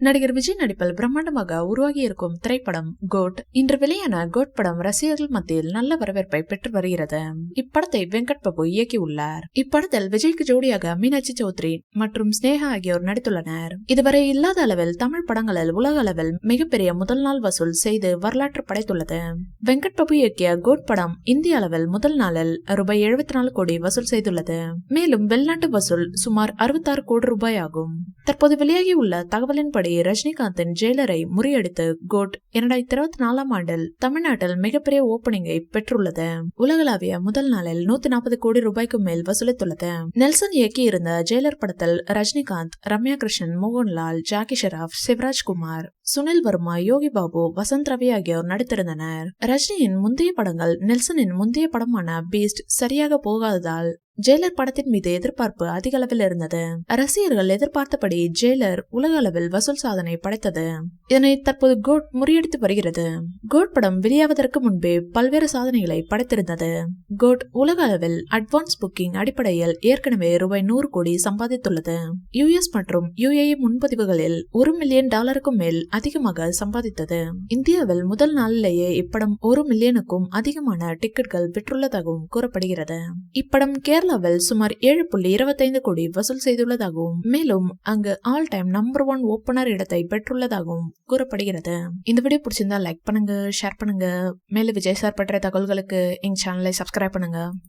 நடிகர் விஜய் நடிப்பில் பிரம்மாண்டமாக உருவாகி இருக்கும் திரைப்படம் கோட். இன்று வெளியான கோட் படம் ரசிகர்கள் மத்தியில் நல்ல வரவேற்பை பெற்று வருகிறது. இப்படத்தை வெங்கட் பிரபு இயக்கியுள்ளார். இப்படத்தில் விஜய்க்கு ஜோடியாக மீனாட்சி சௌத்ரி மற்றும் ஸ்னேகா ஆகியோர் நடித்துள்ளனர். இதுவரை இல்லாத அளவில் தமிழ் படங்களில் உலக அளவில் மிகப்பெரிய முதல் நாள் வசூல் செய்து வரலாற்று படைத்துள்ளது. வெங்கட் பிரபு இயக்கிய கோட் படம் இந்திய அளவில் முதல் நாளில் ரூபாய் 74 கோடி வசூல் செய்துள்ளது. மேலும் வெளிநாட்டு வசூல் சுமார் 66 கோடி ரூபாய் ஆகும். தற்போது வெளியாகியுள்ள தகவலின்படி ரஜினிகாந்தின் ஜெயிலரை முறியடித்து கோட் 2024 ஆண்டில் தமிழ்நாட்டில் மிகப்பெரிய ஓபனிங்கை பெற்றுள்ளது. உலகளாவிய முதல் நாளில் 140 கோடி ரூபாய்க்கு மேல் வசூலித்துள்ளது. நெல்சன் இயக்கியிருந்த ஜெயிலர் படத்தில் ரஜினிகாந்த், ரம்யா கிருஷ்ணன், மோகன்லால், ஜாக்கி ஷெராப், சிவராஜ்குமார், சுனில் வர்மா, யோகி பாபு, வசந்த் ரவி ஆகியோர் நடித்திருந்தனர். ரஜினியின் முந்தைய படங்கள் நெல்சனின் முந்தைய படமான பீஸ்ட் சரியாக போகாததால் ஜெயிலர் படத்தின் மீது எதிர்பார்ப்பு அதிக அளவில் இருந்தது. ரசிகர்கள் எதிர்பார்த்தபடி ஜெயிலர் உலக அளவில் வசூல் சாதனை படைத்தது. இதனை தற்போது கோட் முறியடித்து வருகிறது. கோட் படம் வெளியாவதற்கு முன்பே பல்வேறு சாதனைகளை படைத்திருந்தது. கோட் உலக அளவில் அட்வான்ஸ் புக்கிங் அடிப்படையில் ஏற்கனவே ரூபாய் 100 கோடி சம்பாதித்துள்ளது. US மற்றும் UAE முன்பதிவுகளில் $1 மில்லியன் மேல் அதிகமாக சம்பாதித்தது. இந்தியாவில் முதல் நாளிலேயே இப்படம் 1 மில்லியனுக்கும் அதிகமான டிக்கெட்டுகள் விற்றுள்ளதாகவும் கூறப்படுகிறது. இப்படம் கேரளாவில் சுமார் 7.25 கோடி வசூல் செய்துள்ளதாகவும் மேலும் அங்கு ஆல் டைம் நம்பர் 1 ஓபனர் இடத்தை பெற்றுள்ளதாகவும் கூறப்படுகிறது. இந்த வீடியோ பிடிச்சிருந்தா லைக் பண்ணுங்க, ஷேர் பண்ணுங்க. மேலும் விஜய் சார் பற்றிய தகவல்களுக்கு எங்க சேனலை சப்ஸ்கிரைப் பண்ணுங்க.